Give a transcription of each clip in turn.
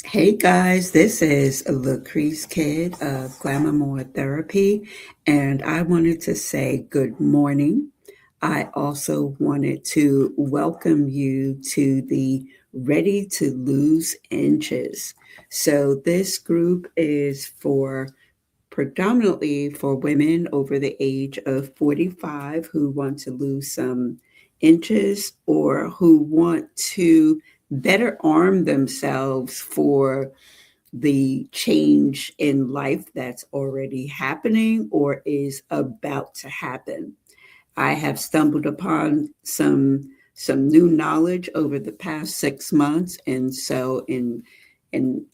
Hey guys, this is Lucrease Kidd of Glamour More Therapy, and I wanted to say good morning. I also wanted to welcome you to the Ready to Lose Inches. So, this group is for predominantly for women over the age of 45 who want to lose some inches or who want to better arm themselves for the change in life that's already happening or is about to happen. I have stumbled upon some new knowledge over the past 6 months, and so in and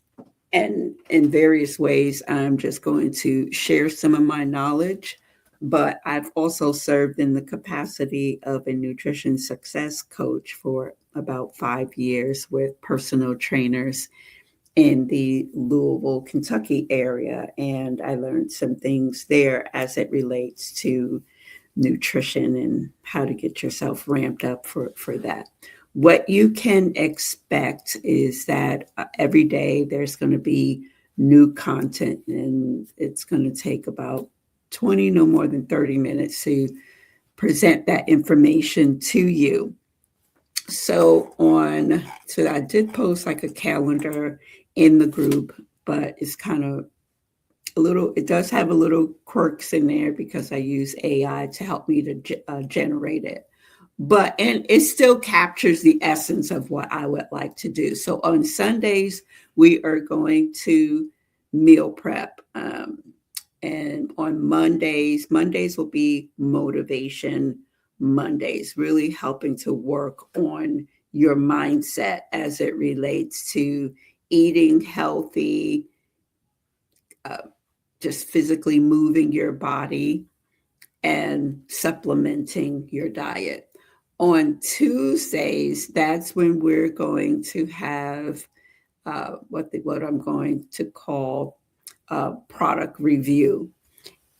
in various ways, I'm just going to share some of my knowledge. But I've also served in the capacity of a nutrition success coach for about 5 years with personal trainers in the Louisville, Kentucky area. And I learned some things there as it relates to nutrition and how to get yourself ramped up for that. What you can expect is that every day there's going to be new content, and it's going to take about 20, no more than 30 minutes to present that information to you. So I did post like a calendar in the group, but it's kind of it does have a little quirks in there because I use AI to help me to generate it. And it still captures the essence of what I would like to do. So on Sundays, we are going to meal prep. And on Mondays will be motivation Mondays, really helping to work on your mindset as it relates to eating healthy, uh, just physically moving your body and supplementing your diet. On Tuesdays, that's when we're going to have what I'm going to call product review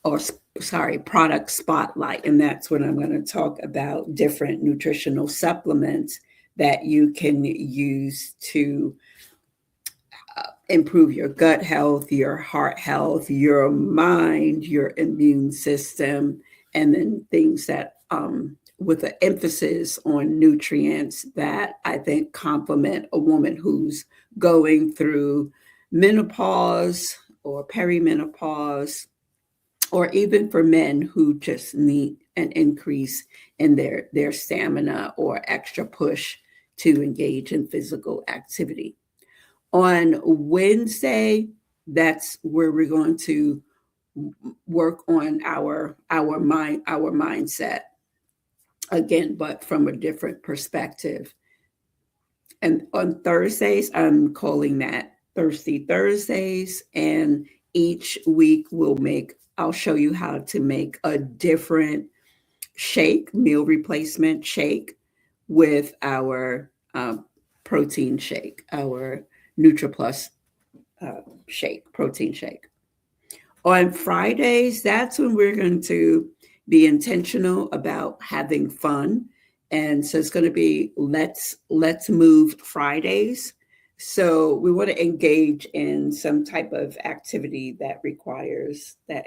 or sorry, product spotlight. And that's when I'm going to talk about different nutritional supplements that you can use to improve your gut health, your heart health, your mind, your immune system, and then things that, with an emphasis on nutrients that I think complement a woman who's going through menopause or perimenopause, or even for men who just need an increase in their stamina or extra push to engage in physical activity. On Wednesday, that's where we're going to work on our mindset again, but from a different perspective. And on Thursdays, I'm calling that Thirsty Thursdays. And each week I'll show you how to make a different meal replacement shake with our protein shake, our NutriPlus protein shake. On Fridays, that's when we're going to be intentional about having fun. And so it's going to be let's move Fridays. So we want to engage in some type of activity that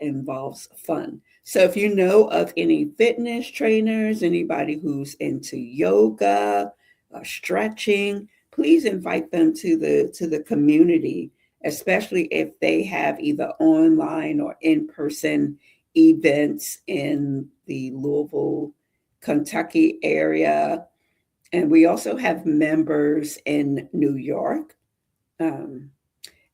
involves fun. So if you know of any fitness trainers, anybody who's into yoga, stretching, please invite them to the community, especially if they have either online or in-person events in the Louisville, Kentucky area. And we also have members in New York, um,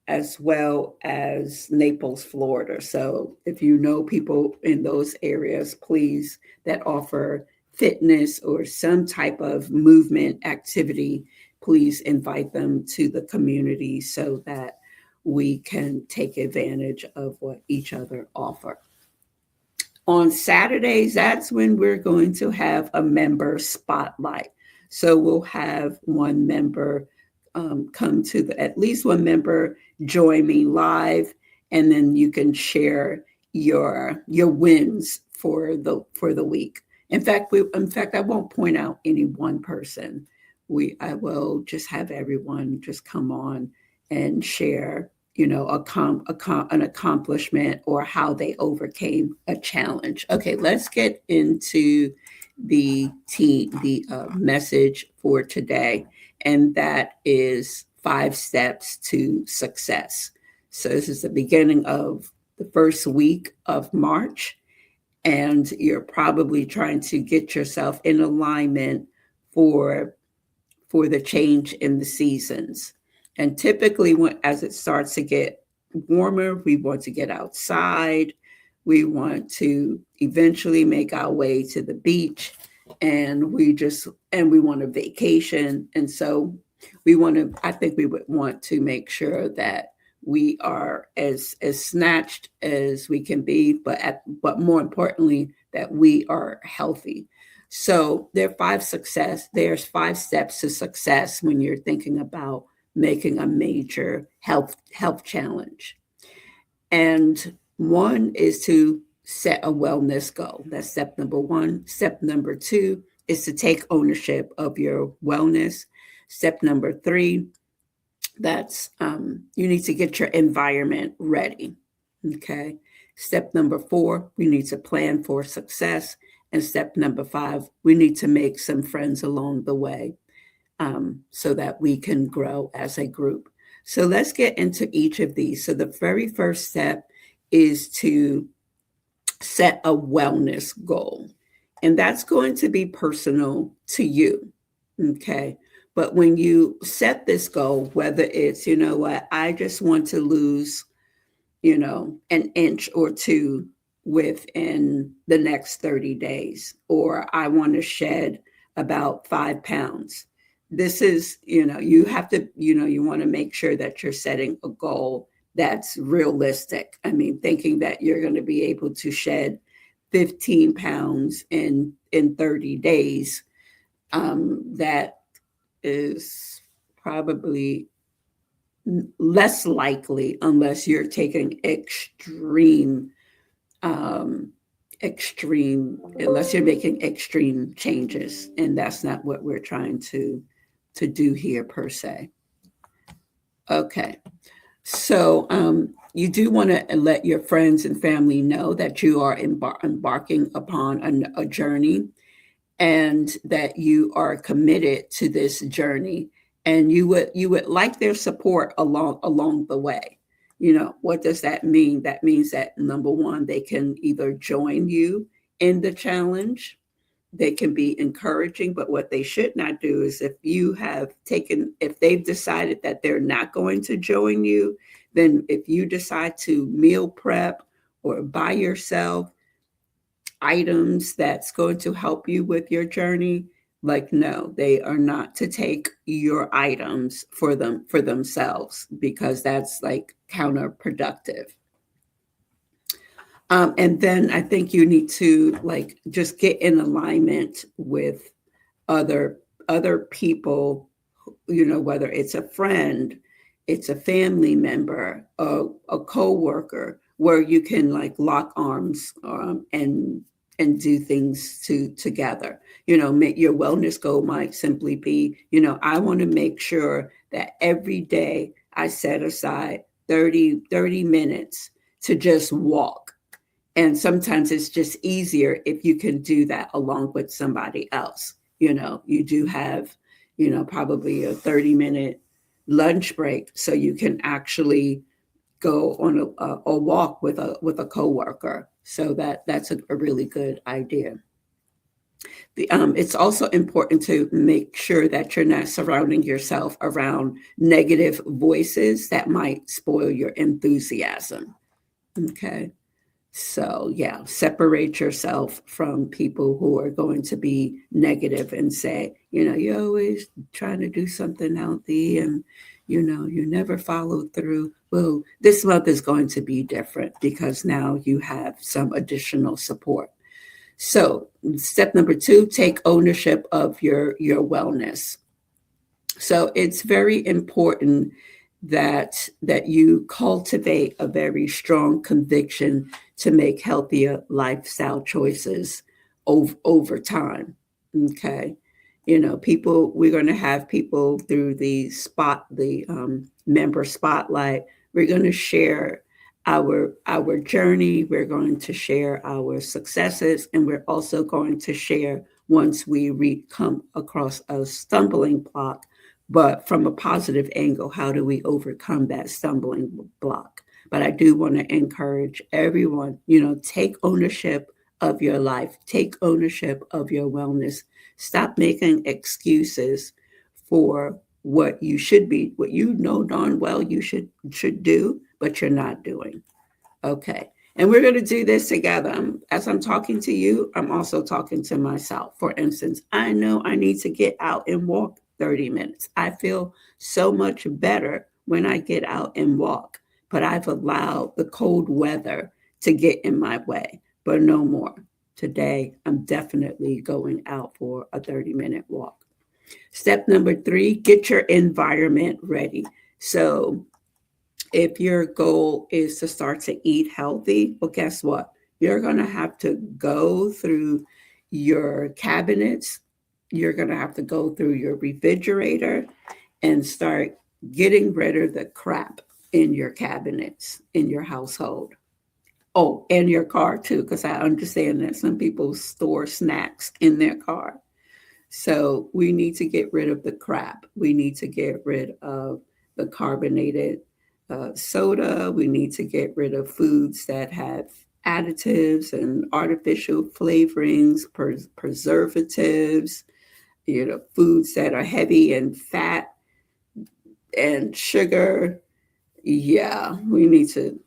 as well as Naples, Florida. So if you know people in those areas, please, that offer fitness or some type of movement activity, please invite them to the community so that we can take advantage of what each other offer. On Saturdays, that's when we're going to have a member spotlight. So we'll have one member at least one member join me live, and then you can share your wins for the week. In fact, I won't point out any one person. I will just have everyone just come on and share, an accomplishment or how they overcame a challenge. Okay, let's get into the message for today, and that is 5 steps to success. So this is the beginning of the first week of March, and you're probably trying to get yourself in alignment for the change in the seasons. And typically, as it starts to get warmer, we want to get outside. We want to eventually make our way to the beach, and we want a vacation. And so I think we would want to make sure that we are as snatched as we can be, but more importantly, that we are healthy. So there's 5 steps to success when you're thinking about making a major health challenge. And one is to set a wellness goal. That's step number 1. Step number 2 is to take ownership of your wellness. Step number 3, that's you need to get your environment ready. Okay. Step number 4, we need to plan for success. And step number 5, we need to make some friends along the way, so that we can grow as a group. So let's get into each of these. So the very first step is to set a wellness goal. And that's going to be personal to you. Okay. But when you set this goal, whether it's, I just want to lose, an inch or two within the next 30 days, or I want to shed about 5 pounds. This is, you have to, you want to make sure that you're setting a goal that's realistic. I mean, thinking that you're going to be able to shed 15 pounds in 30 days, that is probably less likely unless you're taking unless you're making extreme changes, and that's not what we're trying to do here per se. Okay, so you do want to let your friends and family know that you are embarking upon a journey, and that you are committed to this journey, and you would like their support along the way. What does that mean? That means that, number 1, they can either join you in the challenge. They can be encouraging, but what they should not do is, if they've decided that they're not going to join you, then if you decide to meal prep or buy yourself items that's going to help you with your journey, like, no, they are not to take your items for themselves, because that's like counterproductive. And then I think you need to just get in alignment with other people, whether it's a friend, it's a family member, a coworker, where you can lock arms, and do things together. Make your wellness goal might simply be, I want to make sure that every day I set aside 30 minutes to just walk. And sometimes it's just easier if you can do that along with somebody else. You do have, probably a 30-minute lunch break, so you can actually go on a walk with a coworker. So that's a really good idea. It's also important to make sure that you're not surrounding yourself around negative voices that might spoil your enthusiasm. Okay. So yeah, separate yourself from people who are going to be negative and say, you're always trying to do something healthy, and you never follow through. Well, this month is going to be different because now you have some additional support. So step number 2, take ownership of your wellness. So it's very important that you cultivate a very strong conviction to make healthier lifestyle choices over time. Okay. People, we're going to have people through the member spotlight. We're going to share our journey. We're going to share our successes, and we're also going to share once we come across a stumbling block, but from a positive angle. How do we overcome that stumbling block? But I do want to encourage everyone, take ownership of your life, take ownership of your wellness. Stop making excuses for what you know darn well you should do, but you're not doing. Okay. And we're going to do this together. As I'm talking to you, I'm also talking to myself. For instance, I know I need to get out and walk 30 minutes. I feel so much better when I get out and walk, but I've allowed the cold weather to get in my way, but no more. Today, I'm definitely going out for a 30-minute walk. Step number 3, get your environment ready. So, if your goal is to start to eat healthy, well, guess what? You're going to have to go through your cabinets. You're going to have to go through your refrigerator and start getting rid of the crap in your cabinets, in your household. Oh, and your car too, because I understand that some people store snacks in their car. So we need to get rid of the crap. We need to get rid of the carbonated soda. We need to get rid of foods that have additives and artificial flavorings, preservatives, foods that are heavy in fat and sugar. Yeah, we need to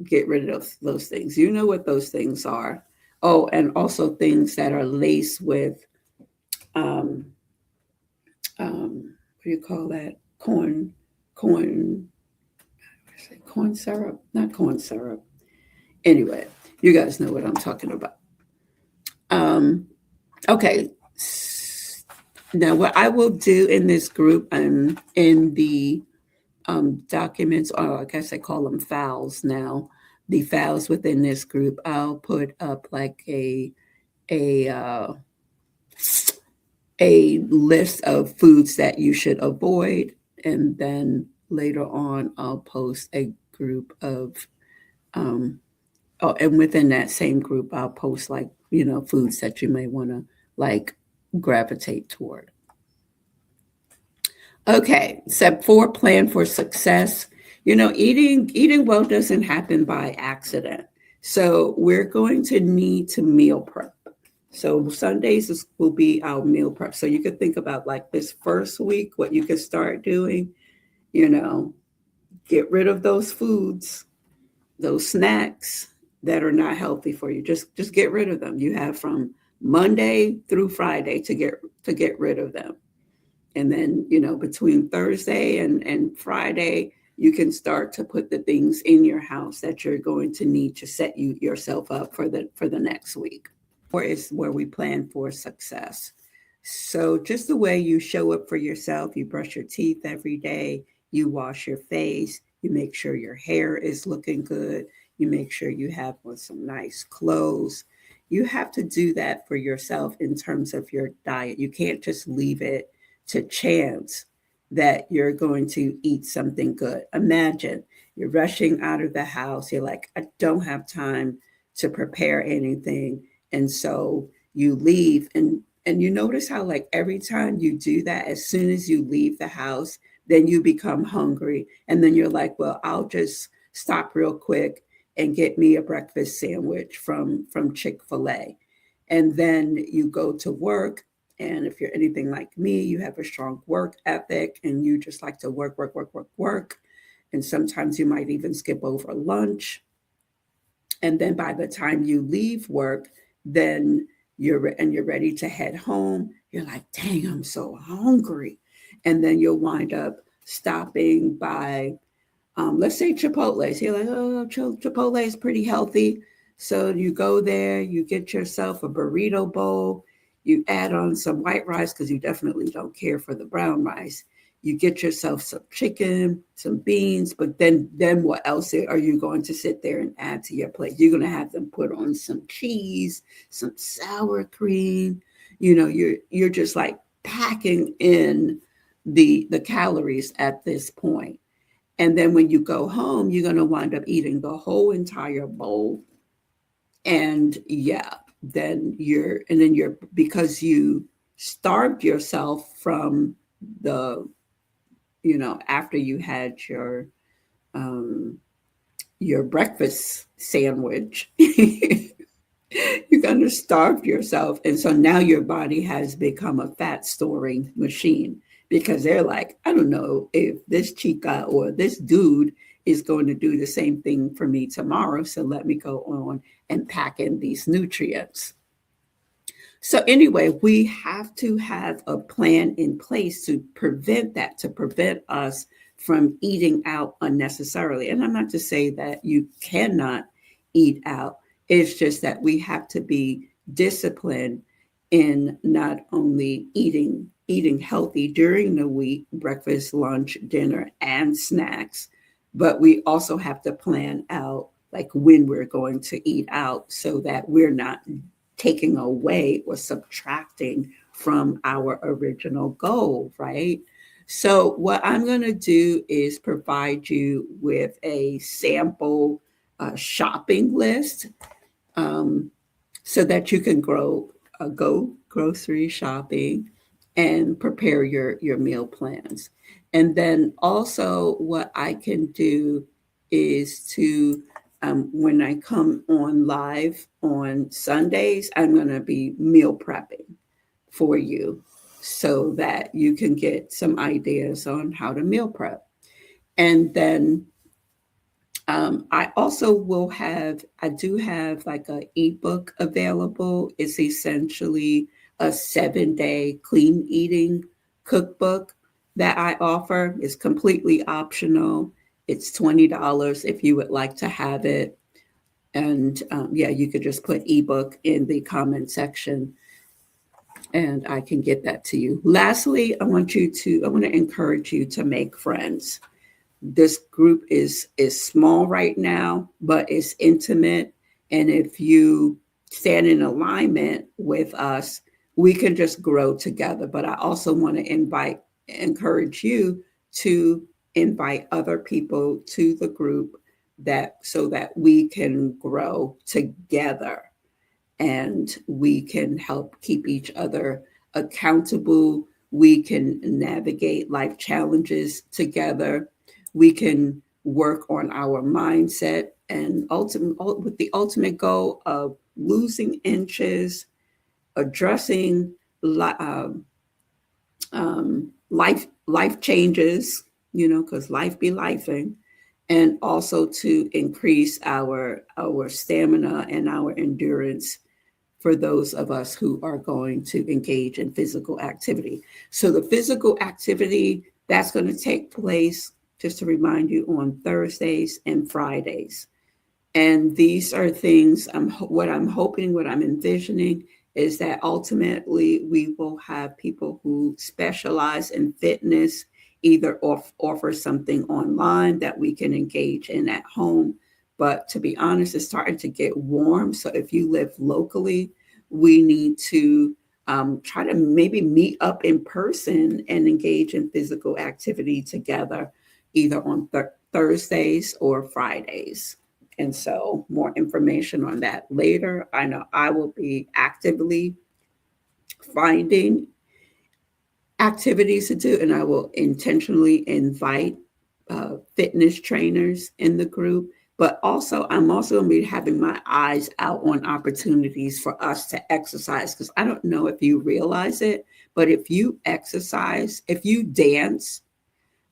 get rid of those things. You know what those things are. Oh, and also things that are laced with um, what do you call that? Corn, corn syrup, not corn syrup. Anyway, you guys know what I'm talking about. Um, okay. Now, what I will do in this group and in the documents, or I guess I call them files now, the files within this group, I'll put up like a uh, a list of foods that you should avoid, and then later on, I'll post a group of um, oh, and within that same group, I'll post like, foods that you may want to like gravitate toward. Okay, step 4, plan for success. Eating well doesn't happen by accident. So we're going to need to meal prep. So will be our meal prep. So you could think about like this first week, what you could start doing, you know, get rid of those foods, those snacks that are not healthy for you. Just get rid of them. You have from Monday through Friday to get rid of them. And then, between Thursday and Friday, you can start to put the things in your house that you're going to need to set yourself up for the next week. Or is where we plan for success. So just the way you show up for yourself, you brush your teeth every day, you wash your face, you make sure your hair is looking good, you make sure you have on some nice clothes. You have to do that for yourself in terms of your diet. You can't just leave it to chance that you're going to eat something good. Imagine you're rushing out of the house. You're like, I don't have time to prepare anything. And so you leave and you notice how like every time you do that, as soon as you leave the house, then you become hungry. And then you're like, well, I'll just stop real quick and get me a breakfast sandwich from Chick-fil-A. And then you go to work. And if you're anything like me, you have a strong work ethic and you just like to work, work, work, work, work. And sometimes you might even skip over lunch. And then by the time you leave work, then you're ready to head home. You're like, dang, I'm so hungry. And then you'll wind up stopping by, let's say Chipotle. So you're like, oh, Chipotle is pretty healthy. So you go there, you get yourself a burrito bowl, you add on some white rice because you definitely don't care for the brown rice. You get yourself some chicken, some beans, but then what else are you going to sit there and add to your plate? You're going to have them put on some cheese, some sour cream. You're just like packing in the calories at this point. And then when you go home, you're going to wind up eating the whole entire bowl. And yeah, then you're because you starved yourself from the, after you had um, your breakfast sandwich, you're going to starve yourself. And so now your body has become a fat storing machine because they're like, I don't know if this chica or this dude is going to do the same thing for me tomorrow. So let me go on and pack in these nutrients. So, anyway, we have to have a plan in place to prevent that, to prevent us from eating out unnecessarily. And I'm not to say that you cannot eat out, it's just that we have to be disciplined in not only eating healthy during the week, breakfast, lunch, dinner, and snacks, but we also have to plan out like when we're going to eat out so that we're not taking away or subtracting from our original goal, right? So, what I'm going to do is provide you with a sample shopping list, um, so that you can go grocery shopping and prepare your meal plans. And then also, what I can do is to when I come on live on Sundays, I'm going to be meal prepping for you so that you can get some ideas on how to meal prep. And then I do have like a ebook available. It's essentially a 7-day clean eating cookbook that I offer. It's completely optional. It's $20 if you would like to have it. And yeah, you could just put ebook in the comment section and I can get that to you. Lastly, I want to encourage you to make friends. This group is small right now, but it's intimate. And if you stand in alignment with us, we can just grow together. But I also want to encourage you to invite other people to the group that so that we can grow together and we can help keep each other accountable. We can navigate life challenges together. We can work on our mindset and with the ultimate goal of losing inches, addressing life changes, because life be lifing, and also to increase our stamina and our endurance for those of us who are going to engage in physical activity. So the physical activity that's going to take place, just to remind you, on Thursdays and Fridays. And these are things what I'm hoping, what I'm envisioning is that ultimately we will have people who specialize in fitness either offer something online that we can engage in at home. But to be honest, it's starting to get warm. So if you live locally, we need to try to maybe meet up in person and engage in physical activity together, either on Thursdays or Fridays. And so, more information on that later. I know I will be actively finding activities to do, and I will intentionally invite fitness trainers in the group. But also, I'm also going to be having my eyes out on opportunities for us to exercise because I don't know if you realize it, but if you exercise, if you dance,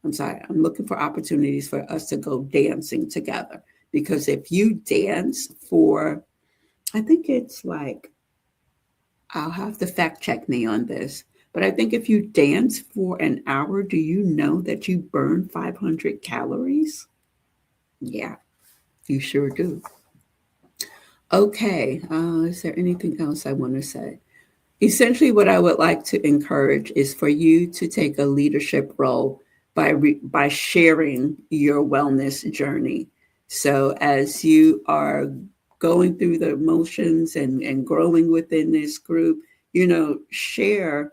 I'm looking for opportunities for us to go dancing together. Because if you dance for, I think it's like, I'll have to fact check me on this, but I think if you dance for an hour, do you know that you burn 500 calories? Yeah, you sure do. Okay, is there anything else I want to say? Essentially, what I would like to encourage is for you to take a leadership role by sharing your wellness journey. So as you are going through the motions and growing within this group, share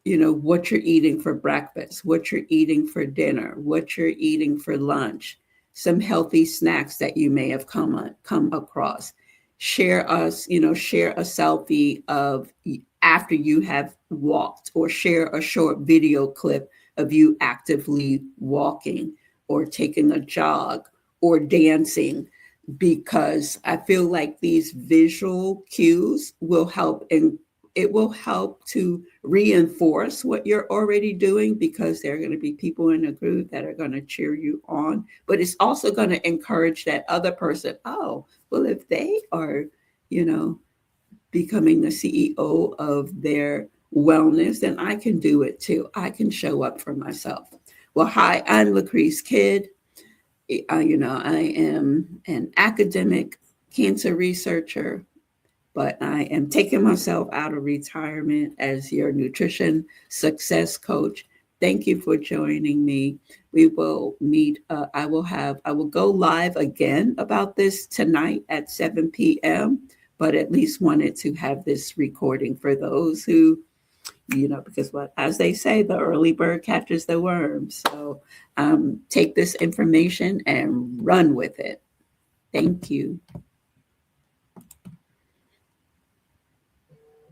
what you're eating for breakfast, what you're eating for dinner, what you're eating for lunch, some healthy snacks that you may have come across. Share a selfie of after you have walked, or share a short video clip of you actively walking or taking a jog or dancing, because I feel like these visual cues will help, and it will help to reinforce what you're already doing, because there are going to be people in a group that are going to cheer you on, but it's also going to encourage that other person. Oh, well, if they are, you know, becoming the CEO of their wellness, then I can do it too. I can show up for myself. Well, hi, I'm Lucrease Kidd. I am an academic cancer researcher, but I am taking myself out of retirement as your nutrition success coach. Thank you for joining me. We will meet. I will go live again about this tonight at 7 p.m., but at least wanted to have this recording for those who, because as they say, the early bird catches the worm. So take this information and run with it. Thank you.